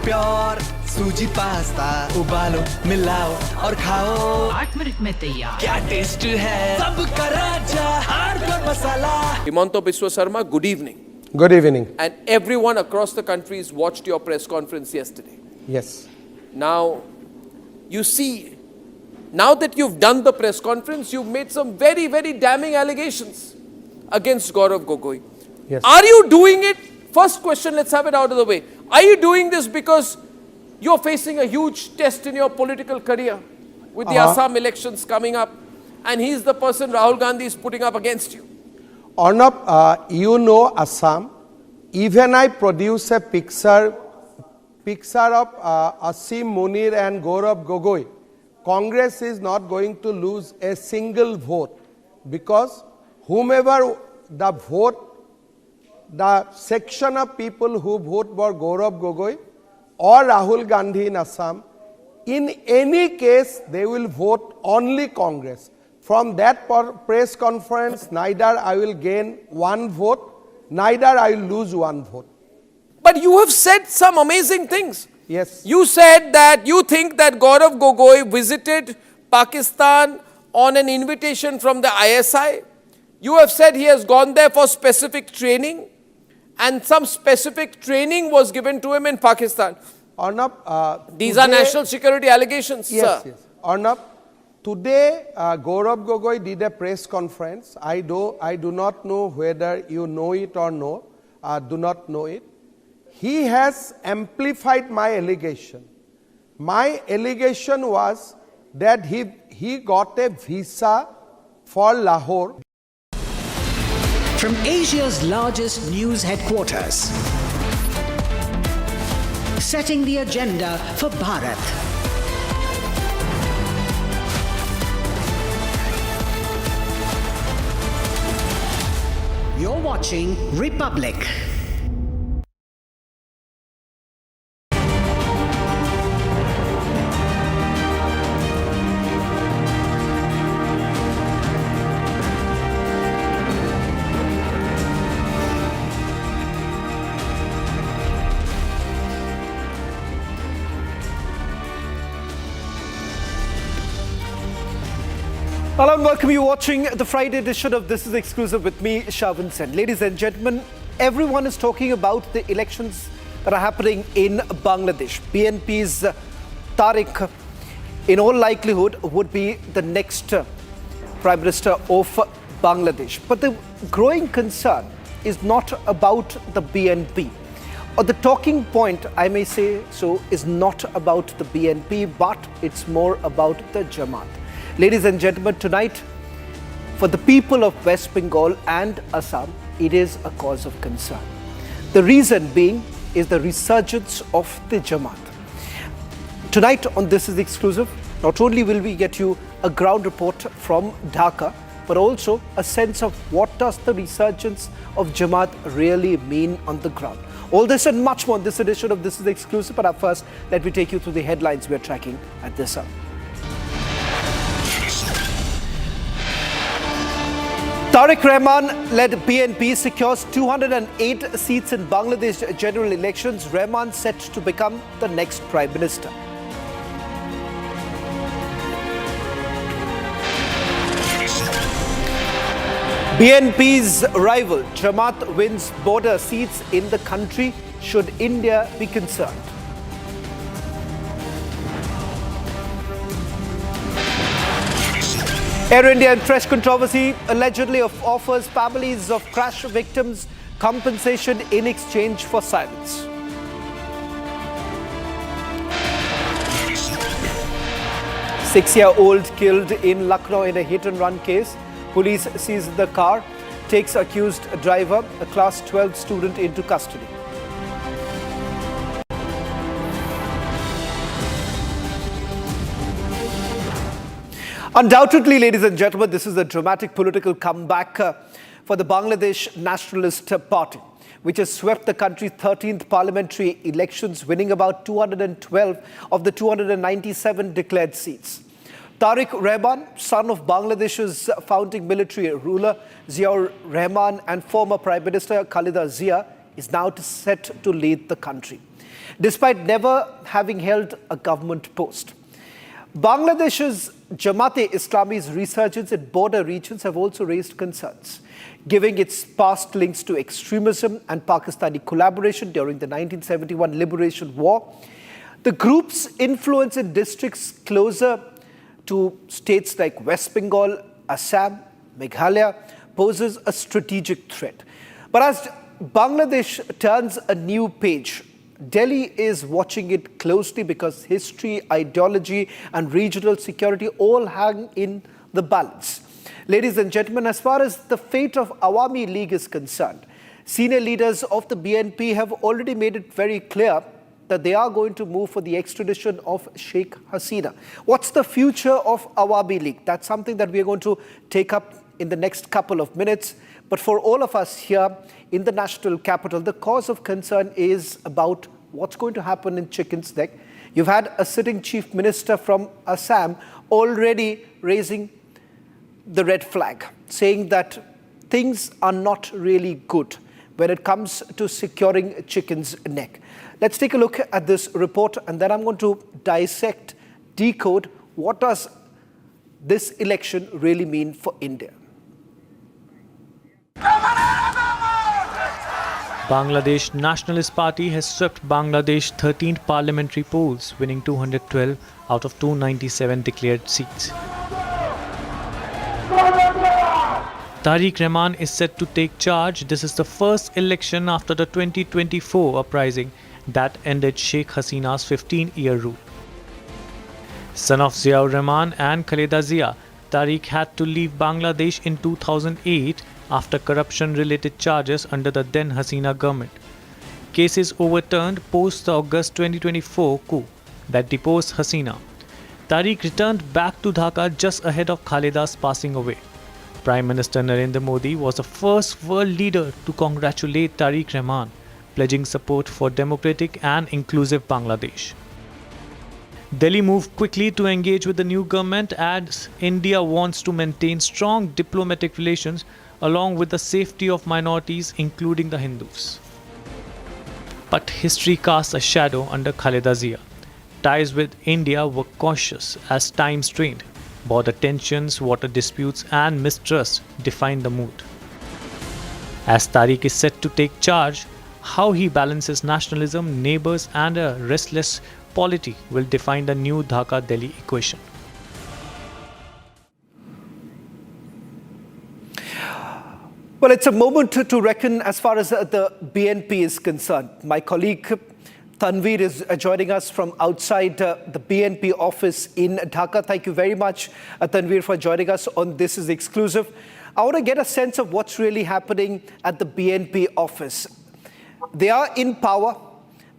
Pure सूजी pasta उबालो मिलाओ और खाओ 8 मिनट में तैयार क्या टेस्ट है सबका राजा hardware masala Himanta Biswa Sarma, good evening. Good evening. And everyone across the country has watched your press conference yesterday. Yes. Now, you see, now that you've done the press conference, you've made some very, very damning allegations against Gaurav Gogoi. Yes. Are you doing it? First question, let's have it out of the way. Are you doing this because you're facing a huge test in your political career with the Assam elections coming up, and he's the person Rahul Gandhi is putting up against you? Arnab, you know Assam. Even I produce a picture of Asim Munir and Gaurav Gogoi. Congress is not going to lose a single vote because whomever the vote, the section of people who vote for Gaurav Gogoi or Rahul Gandhi in Assam, in any case they will vote only Congress. From that press conference, neither I will gain one vote, neither I will lose one vote. But you have said some amazing things. Yes. You said that you think that Gaurav Gogoi visited Pakistan on an invitation from the ISI. You have said he has gone there for specific training, and some specific training was given to him in Pakistan. Arnab, these are national security allegations, yes, sir. Yes. Arnab, today Gaurav Gogoi did a press conference. I do not know whether you know it or no. Do not know it. He has amplified my allegation. My allegation was that he got a visa for Lahore. From Asia's largest news headquarters, setting the agenda for Bharat. You're watching Republic. Hello and welcome. You watching the Friday edition of This Is Exclusive with me, Shavin Sen. Ladies and gentlemen, everyone is talking about the elections that are happening in Bangladesh. BNP's Tariq, in all likelihood, would be the next Prime Minister of Bangladesh. But the growing concern is not about the BNP. Or the talking point, I may say so, is not about the BNP, but it's more about the Jamaat. Ladies and gentlemen, tonight, for the people of West Bengal and Assam, it is a cause of concern. The reason being is the resurgence of the Jamaat. Tonight on This Is Exclusive, not only will we get you a ground report from Dhaka, but also a sense of what does the resurgence of Jamaat really mean on the ground. All this and much more in this edition of This Is Exclusive. But first, let me take you through the headlines we are tracking at this hour. Tariq Rahman-led BNP secures 208 seats in Bangladesh general elections. Rahman set to become the next Prime Minister. BNP's rival, Jamaat, wins border seats in the country. Should India be concerned? Air India in fresh controversy allegedly offers families of crash victims compensation in exchange for silence. Six-year-old killed in Lucknow in a hit-and-run case. Police seized the car, takes accused driver, a class 12 student, into custody. Undoubtedly, ladies and gentlemen, this is a dramatic political comeback for the Bangladesh Nationalist Party, which has swept the country's 13th parliamentary elections, winning about 212 of the 297 declared seats. Tariq Rahman, son of Bangladesh's founding military ruler Ziaur Rahman and former Prime Minister Khalida Zia, is now set to lead the country. despite never having held a government post. Bangladesh's Jamaat-e-Islami's resurgence in border regions have also raised concerns, giving its past links to extremism and Pakistani collaboration during the 1971 Liberation War. The group's influence in districts closer to states like West Bengal, Assam, Meghalaya poses a strategic threat. But as Bangladesh turns a new page, Delhi is watching it closely because history, ideology, and regional security all hang in the balance. Ladies and gentlemen, as far as the fate of Awami League is concerned, senior leaders of the BNP have already made it very clear that they are going to move for the extradition of Sheikh Hasina. What's the future of Awami League? That's something that we are going to take up in the next couple of minutes. But for all of us here in the national capital, the cause of concern is about what's going to happen in Chicken's Neck. You've had a sitting chief minister from Assam already raising the red flag, saying that things are not really good when it comes to securing Chicken's Neck. Let's take a look at this report, and then I'm going to dissect, decode, what does this election really mean for India. Bangladesh Nationalist Party has swept Bangladesh 13th parliamentary polls, winning 212 out of 297 declared seats. Tariq Rahman is set to take charge. This is the first election after the 2024 uprising that ended Sheikh Hasina's 15-year rule. Son of Ziaur Rahman and Khaleda Zia, Tariq had to leave Bangladesh in 2008 after corruption-related charges under the then Hasina government. Cases overturned post the August 2024 coup that deposed Hasina. Tariq returned back to Dhaka just ahead of Khaleda's passing away. Prime Minister Narendra Modi was the first world leader to congratulate Tariq Rahman, pledging support for democratic and inclusive Bangladesh. Delhi moved quickly to engage with the new government as India wants to maintain strong diplomatic relations along with the safety of minorities, including the Hindus. But history casts a shadow under Khaleda Zia. Ties with India were cautious as time strained. Border tensions, water disputes, and mistrust defined the mood. As Tariq is set to take charge, how he balances nationalism, neighbors, and a restless polity will define the new Dhaka-Delhi equation. Well, it's a moment to reckon as far as the BNP is concerned. My colleague Tanveer is joining us from outside the BNP office in Dhaka. Thank you very much, Tanveer, for joining us on This Is Exclusive. I want to get a sense of what's really happening at the BNP office. They are in power.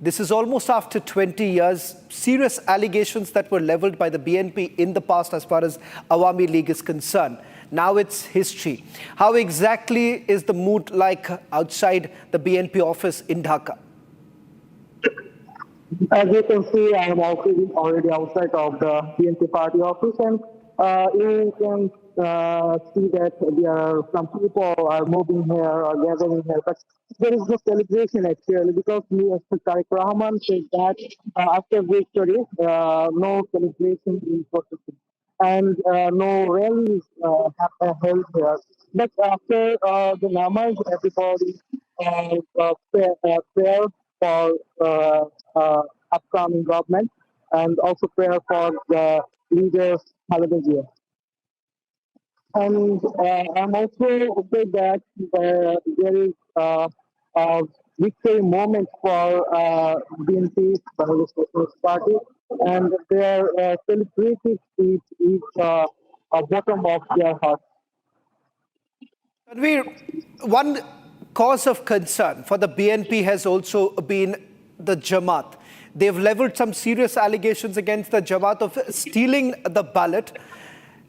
This is almost after 20 years. Serious allegations that were leveled by the BNP in the past as far as Awami League is concerned. Now it's history. How exactly is the mood like outside the BNP office in Dhaka? As you can see, I am already outside of the BNP party office, and you can see that there are some people are moving here or gathering here, but there is no celebration actually because Mr. Tariq Rahman said that after victory, no celebration is possible and no rallies held here. But after the namaz, everybody prayer for upcoming government and also prayer for the leaders Khaleda Zia. And I'm also afraid that there is a victory moment for BNP, Bangladesh Nationalist Party, and their celebrative speech is a bottom of their heart. Tanveer, one cause of concern for the BNP has also been the Jamaat. They've leveled some serious allegations against the Jamaat of stealing the ballot.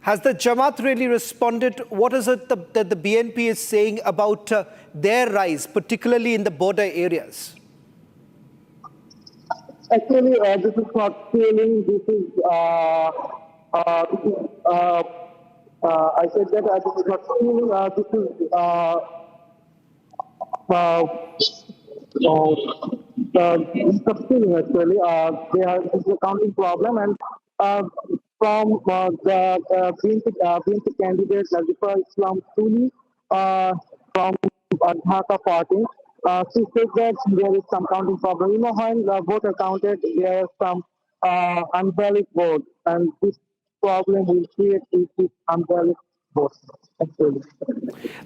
Has the Jamaat really responded? What is it that the BNP is saying about their rise, particularly in the border areas? Actually, this is not stealing. This is, I said that this is not stealing. This is sustaining actually. This is a counting problem, and from the BNP candidate Nazifa Islam Suli from Dhaka party, she said that there is some counting problem. You know, when the vote are counted, there are some unvalid votes, and this problem will create with unvalid votes. Actually.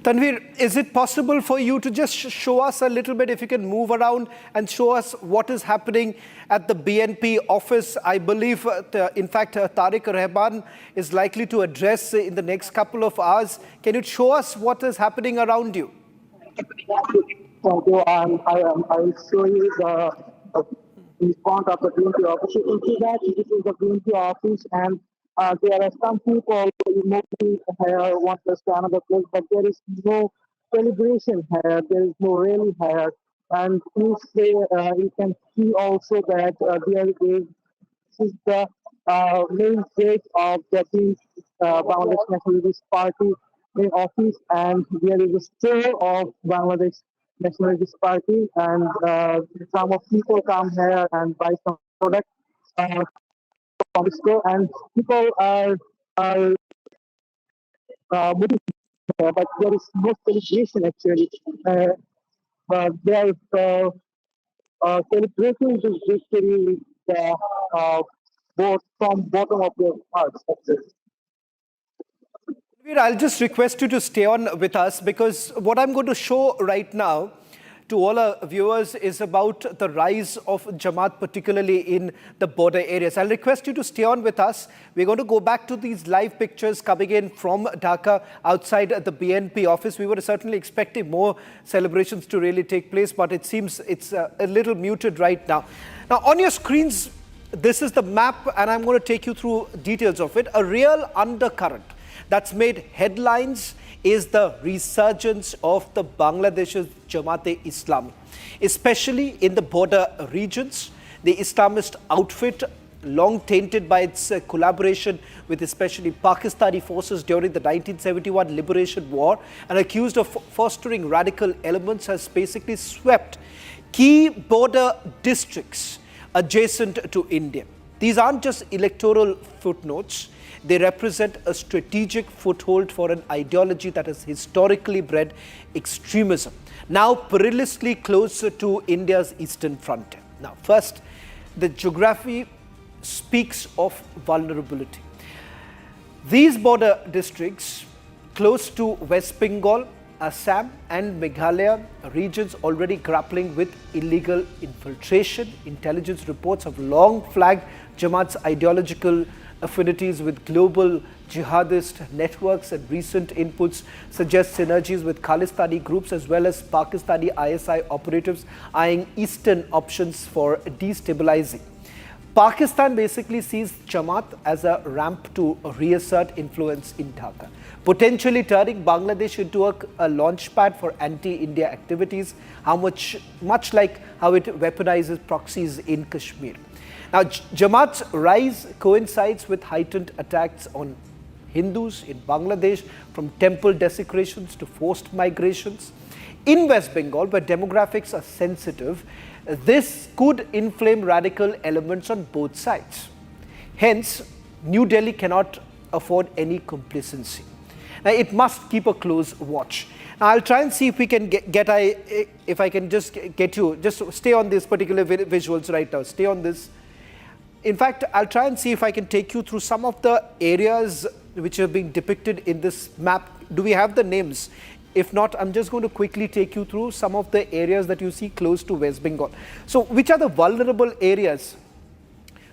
Tanvir, is it possible for you to just show us a little bit, if you can move around and show us what is happening at the BNP office? I believe, in fact, Tariq Rahman is likely to address in the next couple of hours. Can you show us what is happening around you? So I will show you in front of the BNP office. You can see that this is the BNP office, and there are some people moving here, want to stay another place, but there is no celebration here. There is no rally here, and you can see also that there is this is the main gate of the Bangladesh Nationalist Party main office, and there is a store of Bangladesh Nationalist Party, and some of people come here and buy some products from the store, and people are moving here, but there is no celebration actually. They are celebrating this victory with the vote from bottom of their hearts. Actually. I'll just request you to stay on with us, because what I'm going to show right now to all our viewers is about the rise of Jamaat, particularly in the border areas. I'll request you to stay on with us. We're going to go back to these live pictures coming in from Dhaka outside the BNP office. We were certainly expecting more celebrations to really take place, but it seems it's a little muted right now. Now, on your screens, this is the map, and I'm going to take you through details of it. A real undercurrent that's made headlines is the resurgence of the Bangladesh's Jamaat-e-Islami, especially in the border regions. The Islamist outfit, long tainted by its collaboration with especially Pakistani forces during the 1971 Liberation War and accused of fostering radical elements, has basically swept key border districts adjacent to India. These aren't just electoral footnotes. They represent a strategic foothold for an ideology that has historically bred extremism, now perilously close to India's eastern frontier. Now, first, the geography speaks of vulnerability. These border districts close to West Bengal, Assam and Meghalaya, regions already grappling with illegal infiltration. Intelligence reports have long flagged Jamaat's ideological affinities with global jihadist networks, and recent inputs suggest synergies with Khalistani groups as well as Pakistani ISI operatives eyeing eastern options for destabilizing. Pakistan basically sees Jamaat as a ramp to reassert influence in Dhaka, potentially turning Bangladesh into a launch pad for anti-India activities, much like how it weaponizes proxies in Kashmir. Now, Jamaat's rise coincides with heightened attacks on Hindus in Bangladesh, from temple desecrations to forced migrations. In West Bengal, where demographics are sensitive, this could inflame radical elements on both sides. Hence, New Delhi cannot afford any complacency. Now, it must keep a close watch. Now, I'll try and see if we can if I can just get you, just stay on these particular visuals right now, stay on this. In fact, I'll try and see if I can take you through some of the areas which are being depicted in this map. Do we have the names? If not, I'm just going to quickly take you through some of the areas that you see close to West Bengal. So, which are the vulnerable areas?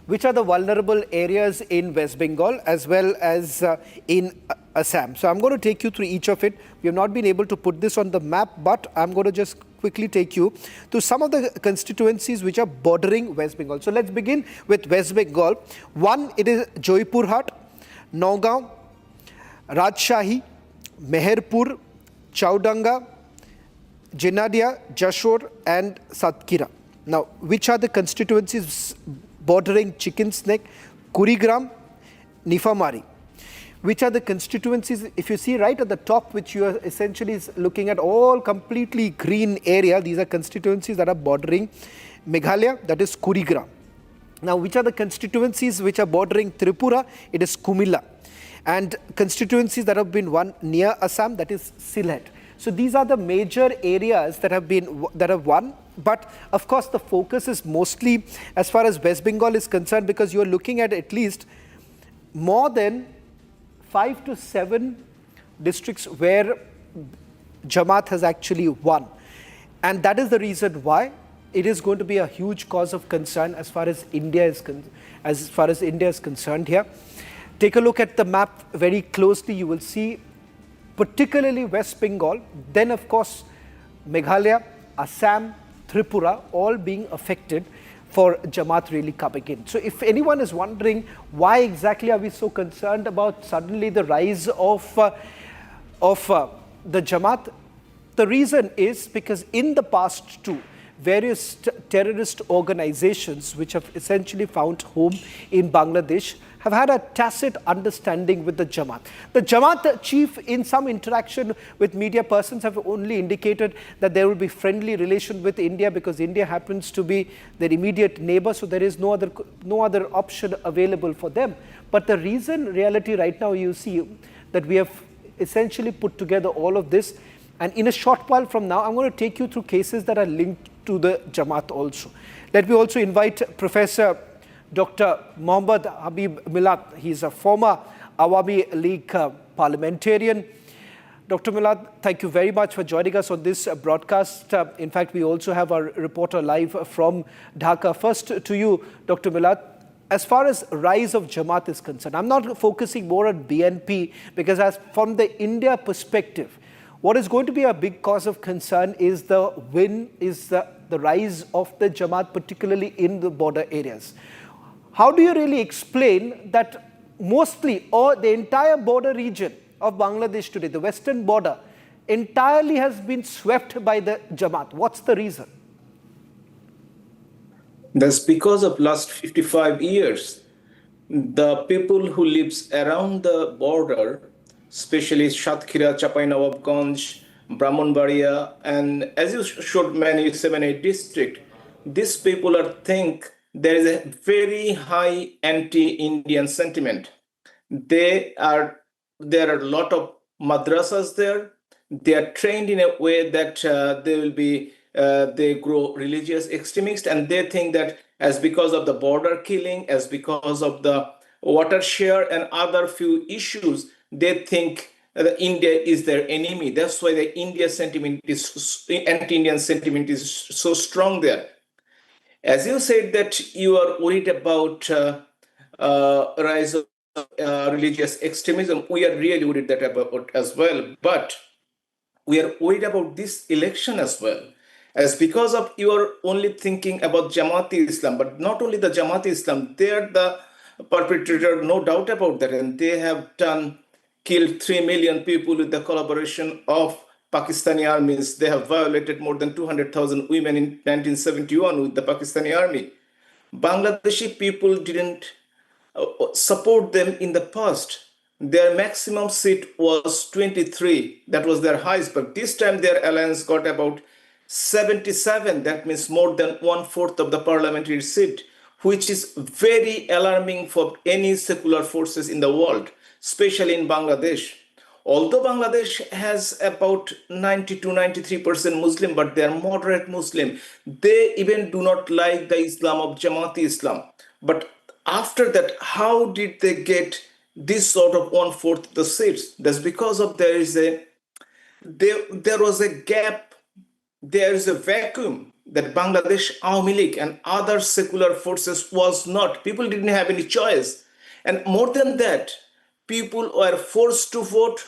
Which are the vulnerable areas in West Bengal as well as in Assam? So, I'm going to take you through each of it. We have not been able to put this on the map, but I'm going to just quickly take you to some of the constituencies which are bordering West Bengal. So, let's begin with West Bengal. One, it is Joypurhat, Nagaon, Rajshahi, Meherpur, Chaudanga, Jenadia, Jashore and Satkira. Now, which are the constituencies bordering Chicken Snake, Kurigram, Nifamari? Which are the constituencies, if you see right at the top, which you are essentially looking at all completely green area, these are constituencies that are bordering Meghalaya, that is Kurigram. Now, which are the constituencies which are bordering Tripura? It is Kumilla. And constituencies that have been won near Assam, that is Sylhet. So these are the major areas that have won. But of course, the focus is mostly as far as West Bengal is concerned, because you are looking at least more than 5 to 7 districts where Jamaat has actually won. And that is the reason why it is going to be a huge cause of concern as far as India is concerned here. Take a look at the map very closely. You will see particularly West Bengal, then of course Meghalaya, Assam, Tripura, all being affected for Jamaat really coming in. So if anyone is wondering why exactly are we so concerned about suddenly the rise of the Jamaat, the reason is because in the past too, various terrorist organizations which have essentially found home in Bangladesh have had a tacit understanding with the Jamaat. The Jamaat chief, in some interaction with media persons, have only indicated that there will be friendly relation with India because India happens to be their immediate neighbor, so there is no other option available for them. But the reality right now, you see that we have essentially put together all of this, and in a short while from now, I'm going to take you through cases that are linked to the Jamaat also. Let me also invite Professor Dr. Mohammad Habib Milad. He's a former Awami League parliamentarian. Dr. Milad, thank you very much for joining us on this broadcast. In fact, we also have our reporter live from Dhaka. First to you, Dr. Milad. As far as rise of Jamaat is concerned, I'm not focusing more on BNP because as from the India perspective, what is going to be a big cause of concern is the rise of the Jamaat, particularly in the border areas. How do you really explain that mostly or the entire border region of Bangladesh today, the western border, entirely has been swept by the Jamaat? What's the reason? That's because of last 55 years. The people who lives around the border, especially Shatkhira, Chapainawabganj, Brahmanbaria, and as you showed many 7-8 districts, these people think there is a very high anti-Indian sentiment. There are a lot of madrasas there. They are trained in a way that they grow religious extremists, and they think that as because of the border killing, as because of the water share and other few issues, they think that India is their enemy. That's why the anti-Indian sentiment is so strong there. As you said that you are worried about rise of religious extremism, we are really worried about as well. But we are worried about this election as well. As because of you are only thinking about Jamaat-e-Islam, but not only the Jamaat-e-Islam, they are the perpetrator, no doubt about that. And they have killed 3 million people with the collaboration of Pakistani armies. They have violated more than 200,000 women in 1971 with the Pakistani army. Bangladeshi people didn't support them in the past. Their maximum seat was 23. That was their highest. But this time their alliance got about 77. That means more than 1/4 of the parliamentary seat, which is very alarming for any secular forces in the world, especially in Bangladesh. Although Bangladesh has about 90 to 93% Muslim, but they are moderate Muslim. They even do not like the Islam of Jamaat-e-Islam. But after that, how did they get this sort of 1/4 of the seats? That's because of there was a gap, there is a vacuum that Bangladesh Awami League and other secular forces was not. People didn't have any choice. And more than that, people were forced to vote.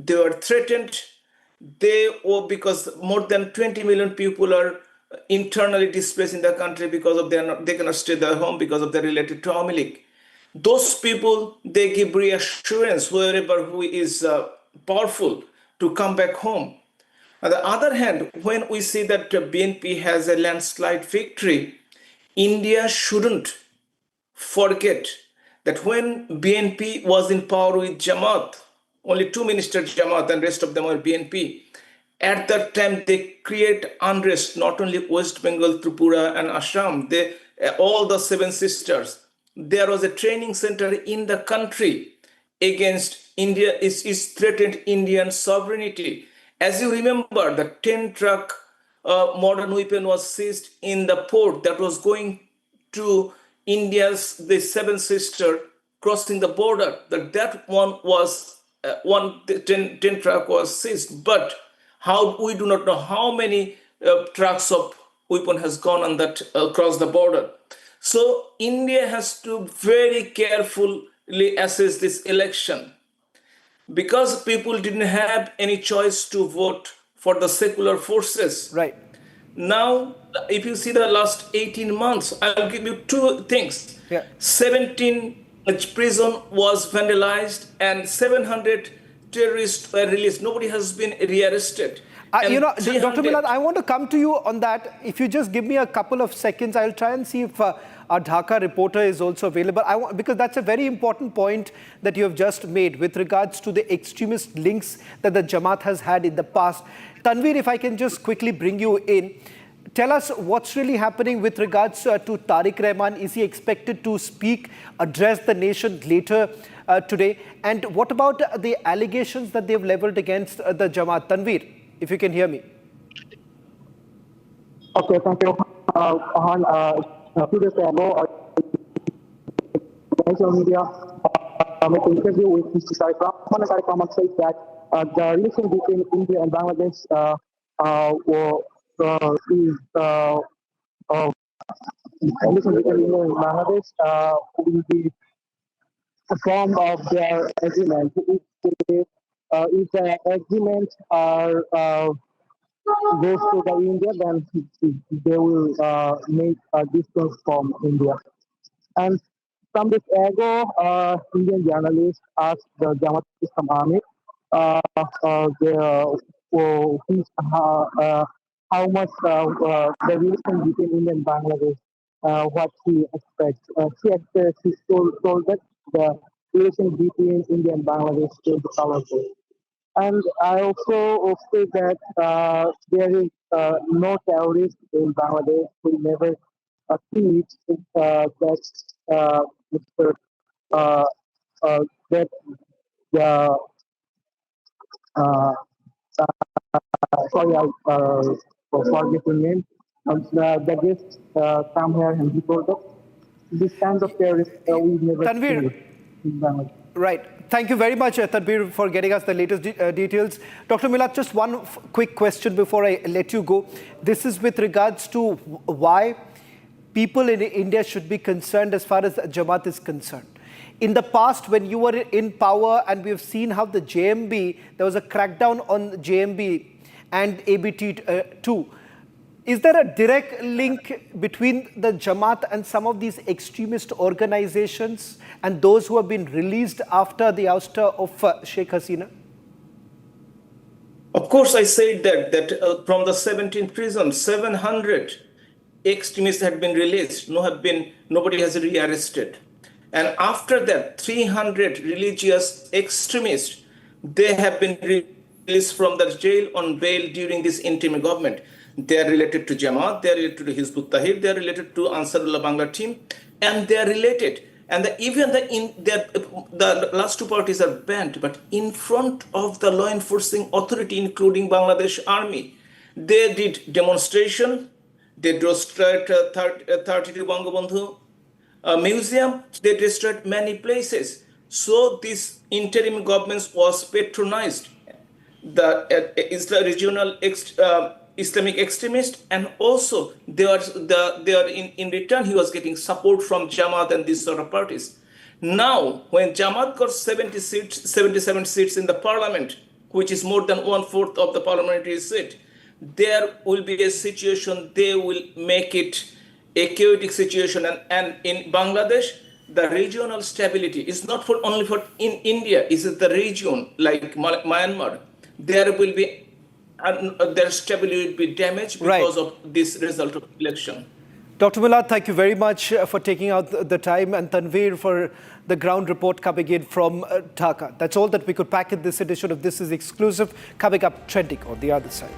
They were threatened. Because more than 20 million people are internally displaced in the country because of they cannot stay their home because of their related to Awami League. Those people, they give reassurance wherever who is powerful to come back home. On the other hand, when we see that BNP has a landslide victory, India shouldn't forget that when BNP was in power with Jamaat, only 2 ministers Jamaat and rest of them were BNP. At that time, they create unrest, not only West Bengal, Tripura, and Assam, all the seven sisters. There was a training center in the country against India, is threatened Indian sovereignty. As you remember, the 10-truck modern weapon was seized in the port that was going to India's the seven sister crossing the border. That one was the 10 truck was seized, but how we do not know how many trucks of weapon has gone on that across the border. So India has to very carefully assess this election because people didn't have any choice to vote for the secular forces. Right. Now, if you see the last 18 months, I'll give you two things. Yeah. 17 prison was vandalized and 700 terrorists were released. Nobody has been rearrested. You know, Dr. Milad, I want to come to you on that. If you just give me a couple of seconds, I'll try and see if our Dhaka reporter is also available. Because that's a very important point that you have just made with regards to the extremist links that the Jamaat has had in the past. Tanveer, if I can just quickly bring you in. Tell us what's really happening with regards to Tariq Rahman. Is he expected to speak, address the nation later today? And what about the allegations that they've leveled against the Jamaat? Tanveer, if you can hear me. Okay, thank you. A few days ago, social media made an interview with Mr. Tariq Rahman. Tariq Rahman said that the relation between India and Bangladesh relation between India and Bangladesh will be a form of their agreement. If the agreement goes to the India, then they will make a distance from India. And some days ago, Indian journalists asked the Jamaat Islam Army how much the relation between India and Bangladesh, what she expects. She told that the relation between India and Bangladesh is powerful. And I also say that there is no terrorist in Bangladesh who never teach that that the sorry, I forget the name. The guests come here and he told us this kind of terrorist we never Tanveer. see in Bangladesh. Right. Thank you very much, Tanveer, for getting us the latest details. Dr. Milad, just one quick question before I let you go. This is with regards to why people in India should be concerned as far as Jamaat is concerned. In the past, when you were in power, and we have seen how the JMB, there was a crackdown on JMB and ABT2. Is there a direct link between the Jamaat and some of these extremist organizations and those who have been released after the ouster of Sheikh Hasina? Of course, I said that from the 17 prisons, 700 extremists had been released. Nobody has rearrested. And after that, 300 religious extremists, they have been released from the jail on bail during this interim government. They are related to Jamaat, they are related to Hizb ut-Tahrir, they are related to Ansarullah Bangla team, and they are related. And even the last two parties are banned, but in front of the law enforcing authority, including Bangladesh Army, they did demonstration, they destroyed 32 Bangabandhu museum, they destroyed many places. So this interim government was patronized. The regional Islamic extremist, and also they are in return he was getting support from Jamaat and these sort of parties. Now, when Jamaat got 77 seats in the parliament, which is more than 1/4 of the parliamentary seat, there will be a situation, they will make it a chaotic situation. And in Bangladesh, the regional stability is not only for in India, is the region like Myanmar. There will be their stability will be damaged because of this result of election. Dr. Milad, thank you very much for taking out the time, and Tanveer for the ground report coming in from Dhaka. That's all that we could pack in this edition of This Is Exclusive. Coming up trending on the other side.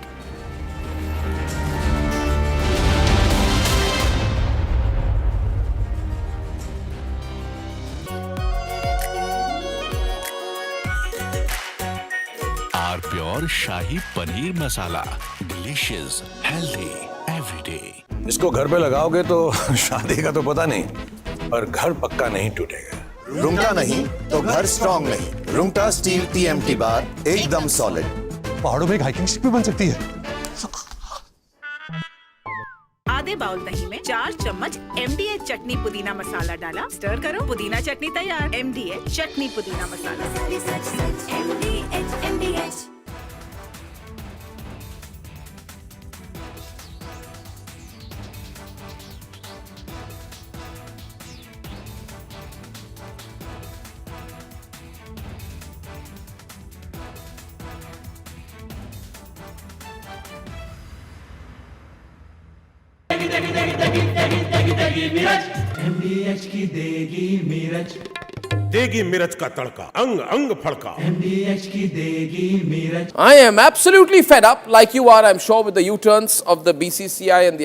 Our pure Shahi Paneer Masala. Delicious, healthy, every day. इसको घर पे लगाओगे तो शादी का तो पता नहीं, पर घर पक्का नहीं टूटेगा। रुंगटा नहीं तो घर स्ट्रॉन्ग नहीं। रुंगटा स्टील TMT बार एकदम सॉलिड। पहाड़ों में एक हाइकिंग शिप भी बन सकती है। आधे बाउल दही में 4 चम्मच MDH चटनी पुदीना मसाला डाला, स्टर करो, पुदीना चटनी तैयार। MDH चटनी पुदीना मसाला। MDH। MDH की देगी मिर्च, देगी मिर्च का तड़का, अंग अंग फड़का। MDH की देगी मिर्च। I am absolutely fed up, like you are, I'm sure, with the U-turns of the BCCI and the